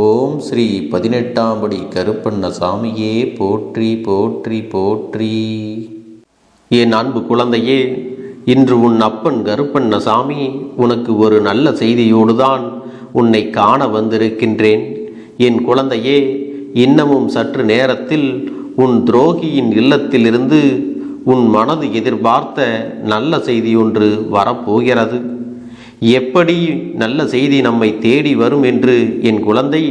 ஓம் ஸ்ரீ 18ஆம் படி கருப்பண்ணசாமியே போற்றி போற்றி போற்றி. என் அன்பு குழந்தையே, இன்று உன் அப்பன் கருப்பண்ணசாமி உனக்கு ஒரு நல்ல செய்தியோடுதான் உன்னை காண வந்திருக்கின்றேன். என் குழந்தையே, இன்னமும் சற்று நேரத்தில் உன் துரோகியின் இல்லத்திலிருந்து உன் மனது எதிர்பார்த்த நல்ல செய்தியொன்று வரப்போகிறது. எப்படி நல்ல செய்தி நம்மை தேடி வரும் என்று என் குழந்தை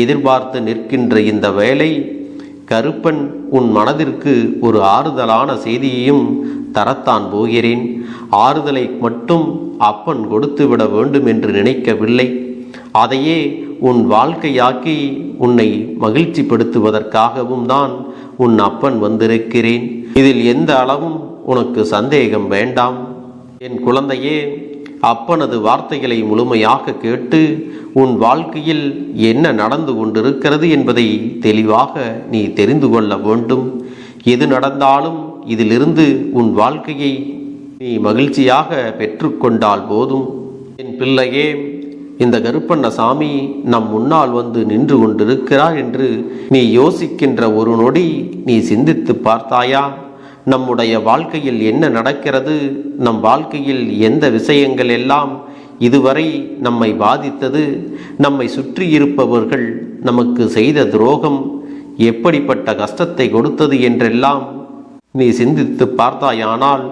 எதிர்பார்த்து நிற்கின்ற இந்த வேளை, கருப்பன் உன் மனதிற்கு ஒரு ஆறுதலான செய்தியையும் தரத்தான் போகிறேன். ஆறுதலை மட்டும் அப்பன் கொடுத்துவிட வேண்டும் என்று நினைக்கவில்லை. அதையே உன் வாழ்க்கையாக்கி உன்னை மகிழ்ச்சிப்படுத்துவதற்காகவும் தான் உன் அப்பன் வந்திருக்கிறேன். இதில் எந்த அளவும் உனக்கு சந்தேகம் வேண்டாம். என் குழந்தையே, அப்பனது வார்த்தைகளை முழுமையாக கேட்டு உன் வாழ்க்கையில் என்ன நடந்து கொண்டிருக்கிறது என்பதை தெளிவாக நீ தெரிந்து கொள்ள வேண்டும். எது நடந்தாலும் இதிலிருந்து உன் வாழ்க்கையை நீ மகிழ்ச்சியாக பெற்றுக்கொண்டால் போதும். என் பிள்ளையே, இந்த கருப்பண்ணசாமி நம் முன்னால் வந்து நின்று கொண்டிருக்கிறார் என்று நீ யோசிக்கின்ற ஒரு நொடி நீ சிந்தித்து பார்த்தாயா? நம்முடைய வாழ்க்கையில் என்ன நடக்கிறது, நம் வாழ்க்கையில் எந்த விஷயங்கள் எல்லாம் இதுவரை நம்மை பாதித்தது, நம்மை சுற்றி இருப்பவர்கள் நமக்கு செய்த துரோகம் எப்படிப்பட்ட கஷ்டத்தை கொடுத்தது என்றெல்லாம் நீ சிந்தித்து பார்த்தாயானால்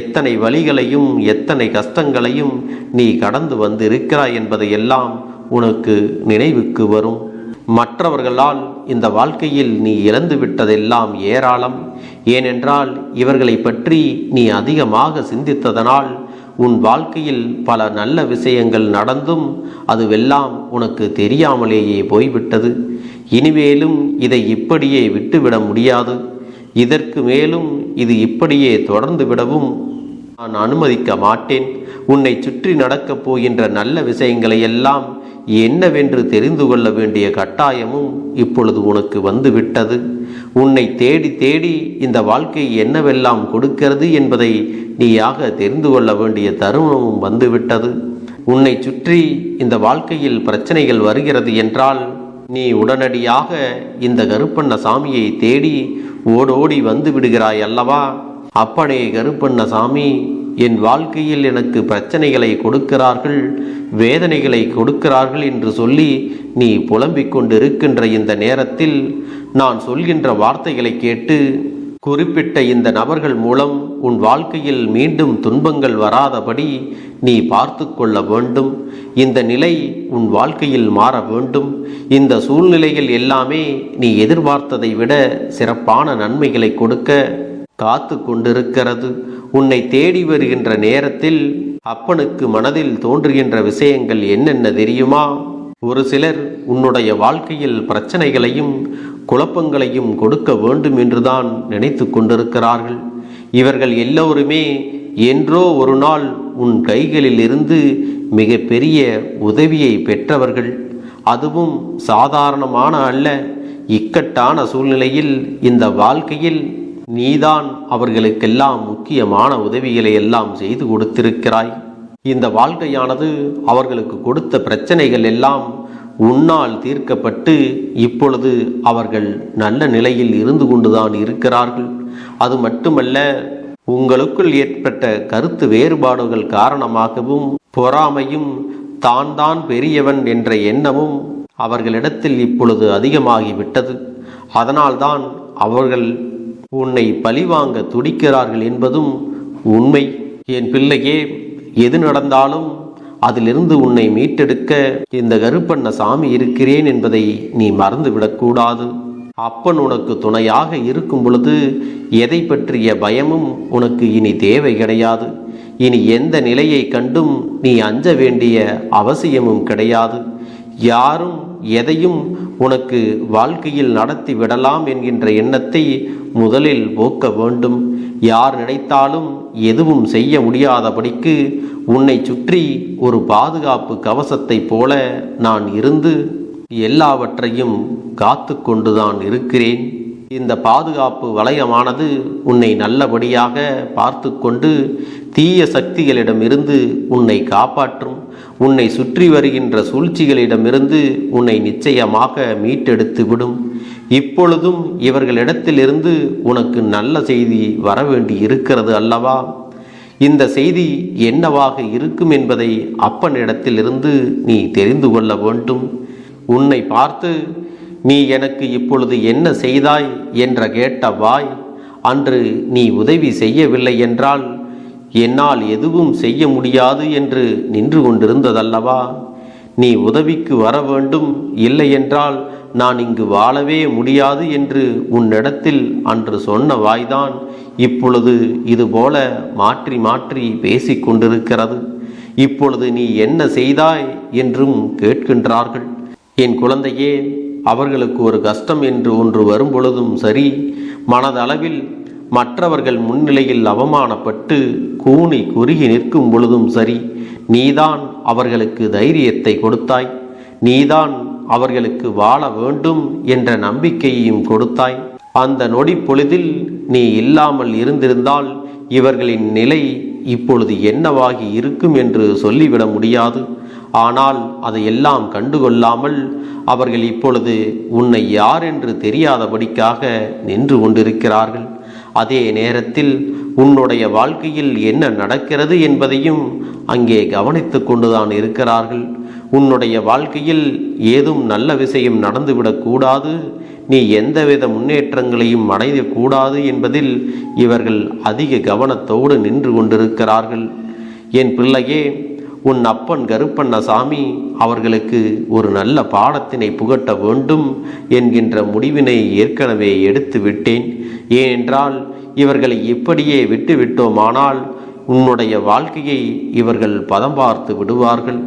எத்தனை வழிகளையும் எத்தனை கஷ்டங்களையும் நீ கடந்து வந்திருக்கிறாய் என்பதையெல்லாம் உனக்கு நினைவுக்கு வரும். மற்றவர்களால் இந்த வாழ்க்கையில் நீ இழந்து விட்டதெல்லாம் ஏராளம். ஏனென்றால் இவர்களை பற்றி நீ அதிகமாக சிந்தித்ததனால் உன் வாழ்க்கையில் பல நல்ல விஷயங்கள் நடந்தும் அதுவெல்லாம் உனக்கு தெரியாமலேயே போய்விட்டது. இனிமேலும் இதை இப்படியே விட்டுவிட முடியாது. இதற்கு மேலும் இது இப்படியே தொடர்ந்து விடவும் நான் அனுமதிக்க மாட்டேன். உன்னை சுற்றி நடக்கப் போகின்ற நல்ல விஷயங்களை எல்லாம் என்னவென்று தெரிந்து கொள்ள வேண்டிய கட்டாயமும் இப்பொழுது உனக்கு வந்துவிட்டது. உன்னை தேடி தேடி இந்த வாழ்க்கை என்னவெல்லாம் கொடுக்கிறது என்பதை நீயாக தெரிந்து கொள்ள வேண்டிய தருணமும் வந்துவிட்டது. உன்னை சுற்றி இந்த வாழ்க்கையில் பிரச்சனைகள் வருகிறது என்றால் நீ உடனடியாக இந்த கருப்பண்ணசாமியை தேடி ஓடோடி வந்து விடுகிறாய் அல்லவா? அப்பனே கருப்பண்ணசாமி, என் வாழ்க்கையில் எனக்கு பிரச்சனைகளை கொடுக்கிறார்கள், வேதனைகளை கொடுக்கிறார்கள் என்று சொல்லி நீ புலம்பிக் கொண்டிருக்கின்ற இந்த நேரத்தில் நான் சொல்கின்ற வார்த்தைகளை கேட்டு குறிப்பிட்ட இந்த நபர்கள் மூலம் உன் வாழ்க்கையில் மீண்டும் துன்பங்கள் வராதபடி நீ பார்த்து கொள்ள வேண்டும். இந்த நிலை உன் வாழ்க்கையில் மாற வேண்டும். இந்த சூழ்நிலைகள் எல்லாமே நீ எதிர்பார்த்ததை விட சிறப்பான நன்மைகளை கொடுக்க காத்து கொண்டிருக்கிறது. உன்னை தேடி வருகின்ற நேரத்தில் அப்பனுக்கு மனதில் தோன்றுகின்ற விஷயங்கள் என்னென்ன தெரியுமா? ஒரு சிலர் உன்னுடைய வாழ்க்கையில் பிரச்சனைகளையும் குழப்பங்களையும் கொடுக்க வேண்டும் என்றுதான் நினைத்து கொண்டிருக்கிறார்கள். இவர்கள் எல்லோருமே என்றோ ஒரு நாள் உன் கைகளில் இருந்து மிக பெரிய உதவியை பெற்றவர்கள். அதுவும் சாதாரணமான அல்ல. இக்கட்டான சூழ்நிலையில் இந்த வாழ்க்கையில் நீதான் அவர்களுக்கெல்லாம் முக்கியமான உதவிகளை எல்லாம் செய்து கொடுத்திருக்கிறாய். இந்த வாழ்க்கையானது அவர்களுக்கு கொடுத்த பிரச்சனைகள் எல்லாம் உன்னால் தீர்க்கப்பட்டு இப்பொழுது அவர்கள் நல்ல நிலையில் இருந்து கொண்டுதான் இருக்கிறார்கள். அது மட்டுமல்ல, உங்களுக்குள் ஏற்பட்ட கருத்து வேறுபாடுகள் காரணமாகவும் பொறாமையும் தான் பெரியவன் என்ற எண்ணமும் அவர்களிடத்தில் இப்பொழுது அதிகமாகிவிட்டது. அதனால்தான் அவர்கள் உன்னை பழிவாங்க துடிக்கிறார்கள் என்பதும் உண்மை. என் பிள்ளையே, எது நடந்தாலும் அதிலிருந்து உன்னை மீட்டெடுக்க இந்த கருப்பண்ணசாமி இருக்கிறேன் என்பதை நீ மறந்துவிடக்கூடாது. அப்பன் உனக்கு துணையாக இருக்கும் பொழுது எதை பற்றிய பயமும் உனக்கு இனி தேவை கிடையாது. இனி எந்த நிலையை கண்டும் நீ அஞ்ச வேண்டிய அவசியமும் கிடையாது. யாரும் எதையும் உனக்கு வாழ்க்கையில் நடத்தி விடலாம் என்கின்ற எண்ணத்தை முதலில் போக்க வேண்டும். யார் நினைத்தாலும் எதுவும் செய்ய முடியாதபடிக்கு உன்னை சுற்றி ஒரு பாதுகாப்பு கவசத்தை போல நான் இருந்து எல்லாவற்றையும் காத்து கொண்டுதான் இருக்கிறேன். இந்த பாதுகாப்பு வளையமானது உன்னை நல்லபடியாக பார்த்து கொண்டு தீய சக்திகளிடமிருந்து உன்னை காப்பாற்றும். உன்னை சுற்றி வருகின்ற சூழ்ச்சிகளிடமிருந்து உன்னை நிச்சயமாக மீட்டெடுத்து விடும். இப்பொழுதும் இவர்களிடத்திலிருந்து உனக்கு நல்ல செய்தி வரவேண்டி இருக்கிறது அல்லவா? இந்த செய்தி என்னவாக இருக்கும் என்பதை அப்பனிடத்திலிருந்து நீ தெரிந்து கொள்ள வேண்டும். உன்னை பார்த்து நீ எனக்கு இப்பொழுது என்ன செய்தாய் என்ற கேட்ட வாய் அன்று நீ உதவி செய்யவில்லை என்றால் என்னால் எதுவும் செய்ய முடியாது என்று நின்று கொண்டிருந்ததல்லவா? நீ உதவிக்கு வர வேண்டும், இல்லை என்றால் நான் இங்கு வாழவே முடியாது என்று உன்னிடத்தில் அன்று சொன்ன வாய்தான் இப்பொழுது இதுபோல மாற்றி மாற்றி பேசிக்கொண்டிருக்கிறது. இப்பொழுது நீ என்ன செய்தாய் என்றும் கேட்கின்றார்கள். என் குழந்தையே, அவர்களுக்கு ஒரு கஷ்டம் என்று ஒன்று வரும் பொழுதும் சரி, மனதளவில் மற்றவர்கள் முன்னிலையில் அவமானப்பட்டு கூனி குறுகி நிற்கும் பொழுதும் சரி, நீதான் அவர்களுக்கு தைரியத்தை கொடுத்தாய். நீதான் அவர்களுக்கு வாழ வேண்டும் என்ற நம்பிக்கையையும் கொடுத்தாய். அந்த நொடி பொழுதில் நீ இல்லாமல் இருந்திருந்தால் இவர்களின் நிலை இப்பொழுது என்னவாகி இருக்கும் என்று சொல்லிவிட முடியாது. ஆனால் அதையெல்லாம் கண்டுகொள்ளாமல் அவர்கள் இப்பொழுது உன்னை யார் என்று தெரியாதபடிக்காக நின்று கொண்டிருக்கிறார்கள். அதே நேரத்தில் உன்னுடைய வாழ்க்கையில் என்ன நடக்கிறது என்பதையும் அங்கே கவனித்து கொண்டுதான் இருக்கிறார்கள். உன்னுடைய வாழ்க்கையில் ஏதும் நல்ல விஷயம் நடந்துவிடக்கூடாது, நீ எந்தவித முன்னேற்றங்களையும் அடையக்கூடாது என்பதில் இவர்கள் அதிக கவனத்தோடு நின்று கொண்டிருக்கிறார்கள். என் பிள்ளையே, உன் அப்பன் கருப்பண்ணசாமி அவர்களுக்கு ஒரு நல்ல பாடத்தினை புகட்ட வேண்டும் என்கின்ற முடிவினை ஏற்கனவே எடுத்து விட்டேன். ஏனென்றால் இவர்களை இப்படியே விட்டுவிட்டோமானால் உன்னுடைய வாழ்க்கையை இவர்கள் பதம் பார்த்து விடுவார்கள்.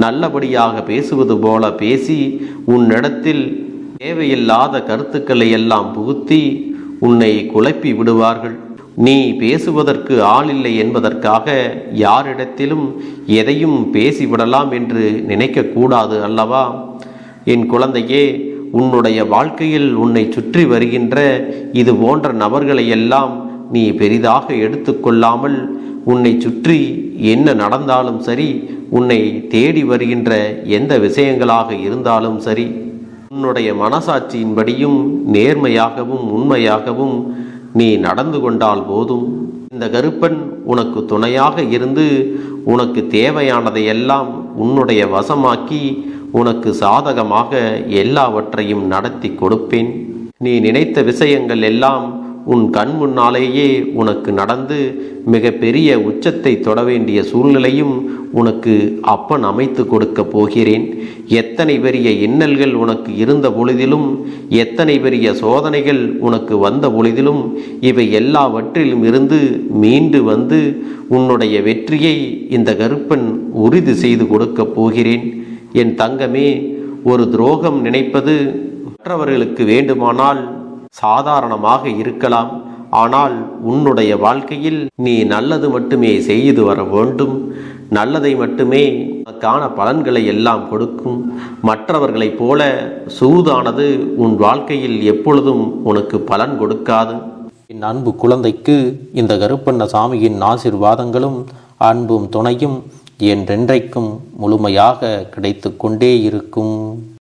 நல்லபடியாக பேசுவது போல பேசி உன்னிடத்தில் தேவையில்லாத கருத்துக்களை எல்லாம் புகுத்தி உன்னை குழப்பி விடுவார்கள். நீ பேசுவதற்கு ஆள் இல்லை என்பதற்காக யாரிடத்திலும் எதையும் பேசிவிடலாம் என்று நினைக்கக்கூடாது அல்லவா? என் குழந்தையே, உன்னுடைய வாழ்க்கையில் உன்னை சுற்றி வருகின்ற இது போன்ற நபர்களை எல்லாம் நீ பெரிதாக எடுத்துக்கொள்ளாமல் உன்னை சுற்றி என்ன நடந்தாலும் சரி, உன்னை தேடி வருகின்ற எந்த விஷயங்களாக இருந்தாலும் சரி, உன்னுடைய மனசாட்சியின்படியும் நேர்மையாகவும் உண்மையாகவும் நீ நடந்து கொண்டால் போதும். இந்த கருப்பன் உனக்கு துணையாக இருந்து உனக்கு தேவையானதையெல்லாம் உன்னுடைய வசமாக்கி உனக்கு சாதகமாக எல்லாவற்றையும் நடத்தி கொடுப்பேன். நீ நினைத்த விஷயங்கள் எல்லாம் உன் கண் முன்னாலேயே உனக்கு நடந்து மிக பெரிய உச்சத்தை தொட வேண்டிய சூழ்நிலையும் உனக்கு அப்பன் அமைத்து கொடுக்க போகிறேன். எத்தனை பெரிய இன்னல்கள் உனக்கு இருந்த பொழுதிலும், எத்தனை பெரிய சோதனைகள் உனக்கு வந்த பொழுதிலும், இவை எல்லாவற்றிலும் இருந்து மீண்டு வந்து உன்னுடைய வெற்றியை இந்த கருப்பன் உறுதி செய்து கொடுக்க போகிறேன். என் தங்கமே, ஒரு துரோகம் நினைப்பது மற்றவர்களுக்கு வேண்டுமானால் சாதாரணமாக இருக்கலாம். ஆனால் உன்னுடைய வாழ்க்கையில் நீ நல்லது மட்டுமே செய்து வர வேண்டும். நல்லதை மட்டுமே உனக்கான பலன்களை எல்லாம் கொடுக்கும். மற்றவர்களைப் போல சூதானது உன் வாழ்க்கையில் எப்பொழுதும் உனக்கு பலன் கொடுக்காது. என் அன்பு குழந்தைக்கு இந்த கருப்பண்ணசாமியின் ஆசீர்வாதங்களும் அன்பும் துணையும் என்றென்றைக்கும் முழுமையாக கிடைத்து கொண்டே இருக்கும்.